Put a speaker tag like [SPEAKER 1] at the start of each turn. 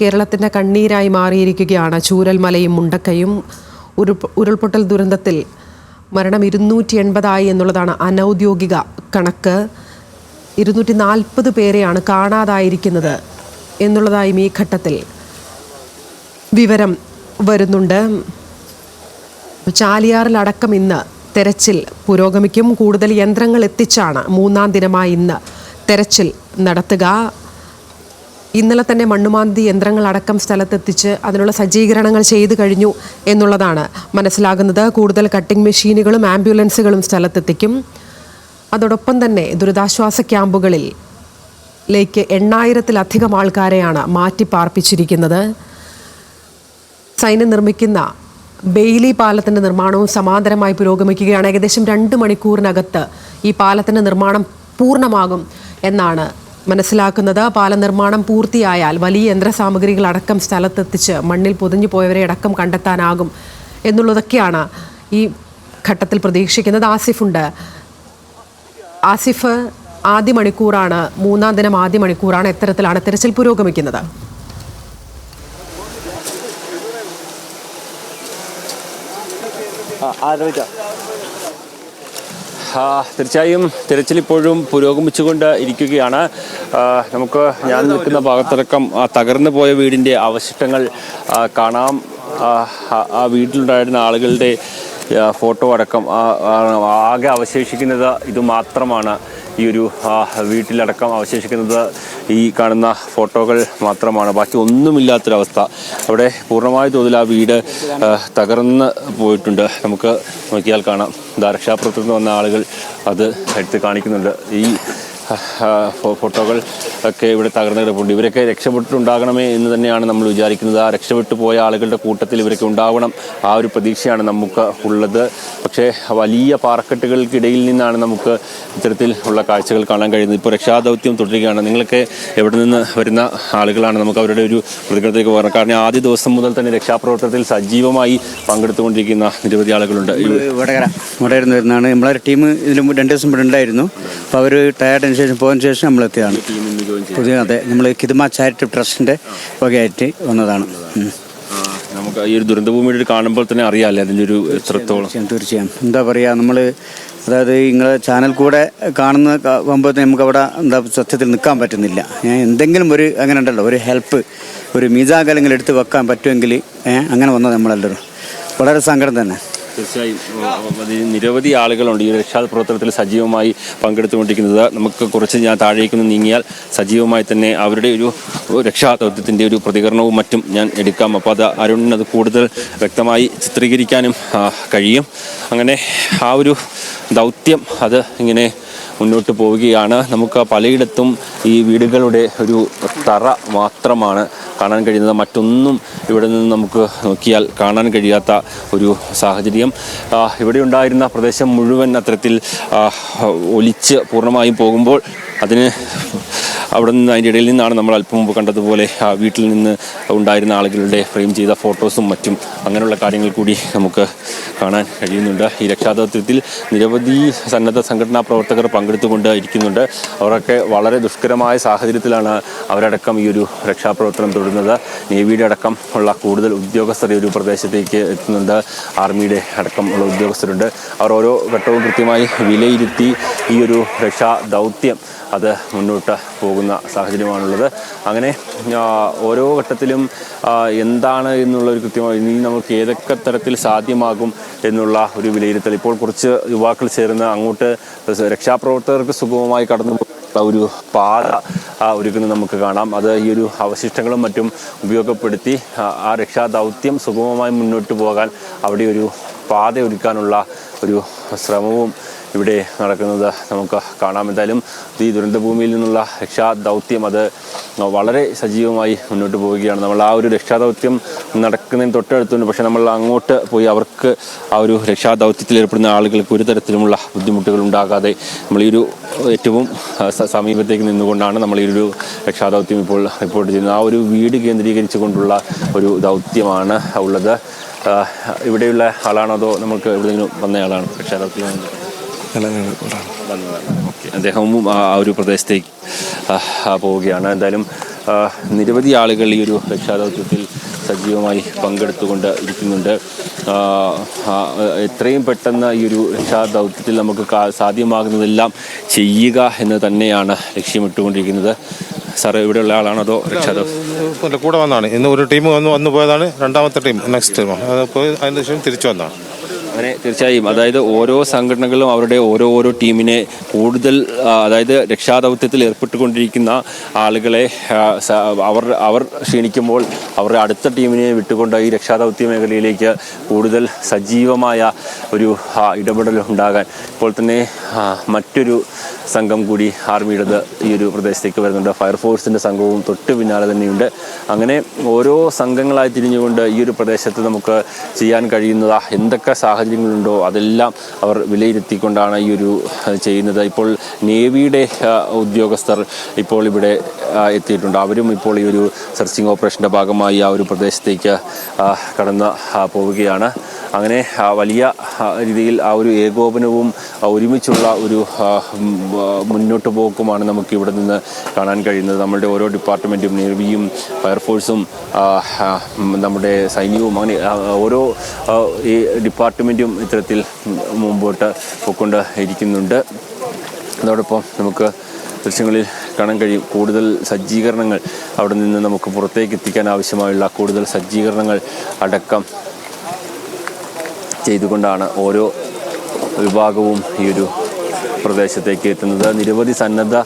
[SPEAKER 1] കേരളത്തിൻ്റെ കണ്ണീരായി മാറിയിരിക്കുകയാണ് ചൂരൽമലയും മുണ്ടക്കയും. ഉരുൾപൊട്ടൽ ദുരന്തത്തിൽ മരണം 280 എന്നുള്ളതാണ് അനൗദ്യോഗിക കണക്ക്. 240 പേരെയാണ് കാണാതായിരിക്കുന്നത് എന്നുള്ളതായും ഈ ഘട്ടത്തിൽ വിവരം വരുന്നുണ്ട്. ചാലിയാറിലടക്കം ഇന്ന് തെരച്ചിൽ പുരോഗമിക്കും. കൂടുതൽ യന്ത്രങ്ങൾ എത്തിച്ചാണ് 3-ാം ദിനമായി ഇന്ന് തെരച്ചിൽ നടത്തുക. ഇന്നലെ തന്നെ മണ്ണുമാന്തി യന്ത്രങ്ങളടക്കം സ്ഥലത്തെത്തിച്ച് അതിനുള്ള സജ്ജീകരണങ്ങൾ ചെയ്തു കഴിഞ്ഞു എന്നുള്ളതാണ് മനസ്സിലാകുന്നത്. കൂടുതൽ കട്ടിംഗ് മെഷീനുകളും ആംബുലൻസുകളും സ്ഥലത്തെത്തിക്കും. അതോടൊപ്പം തന്നെ ദുരിതാശ്വാസ ക്യാമ്പുകളിലേക്ക് 8000-ത്തിലധികം ആൾക്കാരെയാണ് മാറ്റിപ്പാർപ്പിച്ചിരിക്കുന്നത്. സൈന്യം നിർമ്മിക്കുന്ന ബെയിലി പാലത്തിൻ്റെ നിർമ്മാണവും സമാന്തരമായി പുരോഗമിക്കുകയാണ്. ഏകദേശം 2 മണിക്കൂറിനകത്ത് ഈ പാലത്തിൻ്റെ നിർമ്മാണം പൂർണ്ണമാകും എന്നാണ് മനസ്സിലാക്കുന്നത്. പാല നിർമ്മാണം പൂർത്തിയായാൽ വലിയ യന്ത്രസാമഗ്രികളടക്കം സ്ഥലത്തെത്തിച്ച് മണ്ണിൽ പൊതിഞ്ഞു പോയവരെ അടക്കം കണ്ടെത്താനാകും എന്നുള്ളതൊക്കെയാണ് ഈ ഘട്ടത്തിൽ പ്രതീക്ഷിക്കുന്നത്. ആസിഫുണ്ട്. ആസിഫ്, ആദ്യ മണിക്കൂറാണ്, 3-ാം ദിനം ആദ്യ മണിക്കൂറാണ്. എത്തരത്തിലാണ് തെരച്ചിൽ പുരോഗമിക്കുന്നത്?
[SPEAKER 2] തീർച്ചയായും തിരച്ചിൽ ഇപ്പോഴും പുരോഗമിച്ചുകൊണ്ട് ഇരിക്കുകയാണ്. ഞാൻ നിൽക്കുന്ന ഭാഗത്തടക്കം തകർന്നു പോയ വീടിൻ്റെ അവശിഷ്ടങ്ങൾ കാണാം. ആ വീട്ടിലുണ്ടായിരുന്ന ആളുകളുടെ ഫോട്ടോ അടക്കം ആകെ അവശേഷിക്കുന്നത് ഇതുമാത്രമാണ്. ഈ ഒരു വീട്ടിലടക്കം അവശേഷിക്കുന്നത് ഈ കാണുന്ന ഫോട്ടോകൾ മാത്രമാണ്. ബാക്കി ഒന്നുമില്ലാത്തൊരവസ്ഥ. അവിടെ പൂർണ്ണമായ തോതിൽ ആ വീട് തകർന്ന് പോയിട്ടുണ്ട്. നമുക്ക് നോക്കിയാൽ കാണാം. രക്ഷാപ്രവർത്തനത്തിന് വന്ന ആളുകൾ അത് എടുത്ത് കാണിക്കുന്നുണ്ട്. ഈ ഫോട്ടോകൾ ഒക്കെ ഇവിടെ തകർന്നു കിടപ്പുണ്ട്. ഇവരൊക്കെ രക്ഷപ്പെട്ടിട്ടുണ്ടാകണമേ എന്ന് തന്നെയാണ് നമ്മൾ വിചാരിക്കുന്നത്. ആ രക്ഷപ്പെട്ടു പോയ ആളുകളുടെ കൂട്ടത്തിൽ ഇവരൊക്കെ ഉണ്ടാവണം, ആ ഒരു പ്രതീക്ഷയാണ് നമുക്ക് ഉള്ളത്. പക്ഷേ വലിയ പാറക്കെട്ടുകൾക്കിടയിൽ നിന്നാണ് നമുക്ക് ഇത്തരത്തിൽ ഉള്ള കാഴ്ചകൾ കാണാൻ കഴിയുന്നത്. ഇപ്പോൾ രക്ഷാദൗത്യം തുടരുകയാണ്. നിങ്ങളൊക്കെ എവിടെ നിന്ന് വരുന്ന ആളുകളാണ്? നമുക്ക് അവരുടെ ഒരു പ്രതികരണത്തിലേക്ക് പോകണം. കാരണം ആദ്യ ദിവസം മുതൽ തന്നെ രക്ഷാപ്രവർത്തനത്തിൽ സജീവമായി പങ്കെടുത്തുകൊണ്ടിരിക്കുന്ന നിരവധി ആളുകളുണ്ട്.
[SPEAKER 3] വടകര വരുന്നതാണ്. നമ്മളൊരു ടീം ഇതിന് 2 ദിവസം ഇവിടെ ഉണ്ടായിരുന്നു. അപ്പോൾ അവർ ടയർഡിന് ശേഷം പോയതിനു ശേഷം നമ്മളെത്തിയതാണ്. അതെ, നമ്മൾ കിദ്മ ചാരിറ്റബിൾ ട്രസ്റ്റിൻ്റെ വകയായിട്ട് വന്നതാണ്.
[SPEAKER 2] നമുക്ക് ഈ ഒരു ദുരന്തഭൂമിയുടെ കാണുമ്പോൾ തന്നെ അറിയാമല്ലേ അതിൻ്റെ ഒരു എത്രത്തോളം?
[SPEAKER 3] തീർച്ചയായും. എന്താ പറയുക, നമ്മൾ അതായത് നിങ്ങളെ ചാനൽ കൂടെ കാണുമ്പോൾ നമുക്ക് അവിടെ സത്യത്തിൽ നിൽക്കാൻ പറ്റുന്നില്ല. എന്തെങ്കിലും ഒരു അങ്ങനെ ഉണ്ടല്ലോ, ഒരു ഹെൽപ്പ്, ഒരു മീസാകലെങ്കിലും എടുത്ത് വെക്കാൻ പറ്റുമെങ്കിൽ അങ്ങനെ വന്നത് നമ്മളെല്ലാവരും. വളരെ സങ്കടം തന്നെ.
[SPEAKER 2] തീർച്ചയായും നിരവധി ആളുകളുണ്ട് ഈ രക്ഷാപ്രവർത്തനത്തിൽ സജീവമായി പങ്കെടുത്തുകൊണ്ടിരിക്കുന്നത്. നമുക്ക് കുറച്ച് താഴേക്കൊന്ന് നീങ്ങിയാൽ സജീവമായി തന്നെ അവരുടെ ഒരു രക്ഷാദൗത്യത്തിൻ്റെ ഒരു പ്രതികരണവും മറ്റും ഞാൻ എടുക്കാം. അപ്പോൾ അരുണിന് കൂടുതൽ വ്യക്തമായി ചിത്രീകരിക്കാനും കഴിയും. അങ്ങനെ ആ ഒരു ദൗത്യം അത് ഇങ്ങനെ മുന്നോട്ട് പോവുകയാണ്. നമുക്ക് പലയിടത്തും ഈ വീടുകളുടെ ഒരു തറ മാത്രമാണ് കാണാൻ കഴിയുന്നത്. മറ്റൊന്നും ഇവിടെ നിന്ന് നമുക്ക് നോക്കിയാൽ കാണാൻ കഴിയാത്ത ഒരു സാഹചര്യം. ഇവിടെ ഉണ്ടായിരുന്ന പ്രദേശം മുഴുവൻ അത്തരത്തിൽ ഒലിച്ച് പൂർണ്ണമായും പോകുമ്പോൾ അവിടെ നിന്ന് അതിൻ്റെ ഇടയിൽ നിന്നാണ് നമ്മൾ അല്പം മുമ്പ് കണ്ടതുപോലെ വീട്ടിൽ നിന്ന് ഉണ്ടായിരുന്ന ആളുകളുടെ ഫ്രെയിം ചെയ്ത ഫോട്ടോസും മറ്റും അങ്ങനെയുള്ള കാര്യങ്ങൾ കൂടി നമുക്ക് കാണാൻ കഴിയുന്നുണ്ട്. ഈ രക്ഷാദൗത്യത്തിൽ നിരവധി സന്നദ്ധ സംഘടനാ പ്രവർത്തകർ പങ്കെടുത്തുകൊണ്ട് ഇരിക്കുന്നുണ്ട്. അവരൊക്കെ വളരെ ദുഷ്കരമായ സാഹചര്യത്തിലാണ് അവരടക്കം ഈ ഒരു രക്ഷാപ്രവർത്തനം തുടരുന്നത്. നേവിയുടെ അടക്കം ഉള്ള കൂടുതൽ ഉദ്യോഗസ്ഥർ ഈ ഒരു പ്രദേശത്തേക്ക് എത്തുന്നുണ്ട്. ആർമിയുടെ അടക്കം ഉള്ള ഉദ്യോഗസ്ഥരുണ്ട്. അവർ ഓരോ ഘട്ടവും കൃത്യമായി വിലയിരുത്തി ഈ ഒരു രക്ഷാദൗത്യം അത് മുന്നോട്ട് പോകുന്ന സാഹചര്യമാണുള്ളത്. അങ്ങനെ ഓരോ ഘട്ടത്തിലും എന്താണ് എന്നുള്ളൊരു കൃത്യമായി ഇനി നമുക്ക് ഏതൊക്കെ തരത്തിൽ സാധ്യമാകും എന്നുള്ള ഒരു വിലയിരുത്തൽ. ഇപ്പോൾ കുറച്ച് യുവാക്കൾ ചേർന്ന് അങ്ങോട്ട് രക്ഷാപ്രവർത്തകർക്ക് സുഗമമായി കടന്നു ഒരു പാത ഒരുക്കുന്നത് നമുക്ക് കാണാം. അത് ഈ ഒരു അവശിഷ്ടങ്ങളും മറ്റും ഉപയോഗപ്പെടുത്തി ആ രക്ഷാദൗത്യം സുഗമമായി മുന്നോട്ട് പോകാൻ അവിടെ ഒരു പാത ഒരുക്കാനുള്ള ഒരു ശ്രമവും ഇവിടെ നടക്കുന്നത് നമുക്ക് കാണാം. എന്തായാലും ഈ ദുരന്തഭൂമിയിൽ നിന്നുള്ള രക്ഷാദൗത്യം അത് വളരെ സജീവമായി മുന്നോട്ട് പോവുകയാണ്. നമ്മൾ ആ ഒരു രക്ഷാദൗത്യം നടക്കുന്നതിന് തൊട്ടടുത്തുണ്ട്. പക്ഷേ നമ്മൾ അങ്ങോട്ട് പോയി അവർക്ക് ആ ഒരു രക്ഷാദൗത്യത്തിൽ ഏർപ്പെടുന്ന ആളുകൾക്ക് ഒരു തരത്തിലുമുള്ള ബുദ്ധിമുട്ടുകൾ ഉണ്ടാകാതെ നമ്മൾ ഈ ഒരു ഏറ്റവും സമീപത്തേക്ക് നിന്നുകൊണ്ടാണ് നമ്മൾ ഈ ഒരു രക്ഷാദൗത്യം ഇപ്പോൾ റിപ്പോർട്ട് ചെയ്യുന്നത്. ആ ഒരു വീട് കേന്ദ്രീകരിച്ചുകൊണ്ടുള്ള ഒരു ദൗത്യമാണ് ഉള്ളത്. ഇവിടെയുള്ള ആളാണോ അതോ നമുക്ക് എവിടെയെങ്കിലും വന്നയാളാണ് രക്ഷാദൗത്യം? ഓക്കെ, അദ്ദേഹവും ആ ഒരു പ്രദേശത്തേക്ക് പോവുകയാണ്. എന്തായാലും നിരവധി ആളുകൾ ഈ ഒരു രക്ഷാദൗത്യത്തിൽ സജീവമായി പങ്കെടുത്തുകൊണ്ട് ഇരിക്കുന്നുണ്ട്. എത്രയും പെട്ടെന്ന് ഈ ഒരു രക്ഷാദൗത്യത്തിൽ നമുക്ക് സാധ്യമാകുന്നതെല്ലാം ചെയ്യുക എന്ന് തന്നെയാണ് ലക്ഷ്യമിട്ടുകൊണ്ടിരിക്കുന്നത്. സാറ് ഇവിടെയുള്ള ആളാണോ അതോ രക്ഷാദൗത്യം
[SPEAKER 4] കൂടെ വന്നാണ്? ഇന്ന് ഒരു ടീം വന്നു പോയതാണ്, രണ്ടാമത്തെ ടീം നെക്സ്റ്റ് ടീം പോയി അതിന് ശേഷം തിരിച്ചു വന്നതാണ്.
[SPEAKER 2] അങ്ങനെ തീർച്ചയായും അതായത് ഓരോ സംഘടനകളും അവരുടെ ഓരോ ടീമിനെ കൂടുതൽ അതായത് രക്ഷാദൗത്യത്തിൽ ഏർപ്പെട്ടുകൊണ്ടിരിക്കുന്ന ആളുകളെ അവർ ക്ഷീണിക്കുമ്പോൾ അവരുടെ അടുത്ത ടീമിനെ വിട്ടുകൊണ്ട് ഈ രക്ഷാദൗത്യ മേഖലയിലേക്ക് കൂടുതൽ സജീവമായ ഒരു ഇടപെടൽ ഉണ്ടാകാൻ ഇപ്പോൾ തന്നെ മറ്റൊരു സംഘം കൂടി ആർമിയുടേത് ഈ ഒരു പ്രദേശത്തേക്ക് വരുന്നുണ്ട്. ഫയർഫോഴ്സിൻ്റെ സംഘവും തൊട്ട് പിന്നാലെ തന്നെയുണ്ട്. അങ്ങനെ ഓരോ സംഘങ്ങളായി തിരിഞ്ഞുകൊണ്ട് ഈ ഒരു പ്രദേശത്ത് നമുക്ക് ചെയ്യാൻ കഴിയുന്നത് എന്തൊക്കെ സാഹചര്യങ്ങളുണ്ടോ അതെല്ലാം അവർ വിലയിരുത്തിക്കൊണ്ടാണ് ഈ ഒരു ചെയ്യുന്നത്. ഇപ്പോൾ നേവിയുടെ ഉദ്യോഗസ്ഥർ ഇപ്പോൾ ഇവിടെ എത്തിയിട്ടുണ്ട്. അവരും ഇപ്പോൾ ഈ ഒരു സെർച്ചിങ് ഓപ്പറേഷൻ്റെ ഭാഗമായി ആ ഒരു പ്രദേശത്തേക്ക് കടന്ന് പോവുകയാണ്. അങ്ങനെ വലിയ രീതിയിൽ ആ ഒരു ഏകോപനവും ഒരുമിച്ചുള്ള ഒരു മുന്നോട്ട് പോക്കുമാണ് നമുക്ക് ഇവിടെ നിന്ന് കാണാൻ കഴിയുന്നത്. നമ്മളുടെ ഓരോ ഡിപ്പാർട്ട്മെൻറ്റും നേവിയും ഫയർഫോഴ്സും നമ്മുടെ സൈന്യവും അങ്ങനെ ഓരോ ഈ ഡിപ്പാർട്ട്മെൻറ്റും ഇത്തരത്തിൽ മുമ്പോട്ട് പോയിക്കൊണ്ട് ഇരിക്കുന്നുണ്ട്. അതോടൊപ്പം നമുക്ക് ദൃശ്യങ്ങളിൽ കാണാൻ കഴിയും കൂടുതൽ സജ്ജീകരണങ്ങൾ അവിടെ നിന്ന് നമുക്ക് പുറത്തേക്ക് എത്തിക്കാൻ ആവശ്യമായുള്ള കൂടുതൽ സജ്ജീകരണങ്ങൾ അടക്കം ചെയ്തുകൊണ്ടാണ് ഓരോ വിഭാഗവും ഈ ഒരു പ്രദേശത്തേക്ക് എത്തുന്നത്. നിരവധി സന്നദ്ധ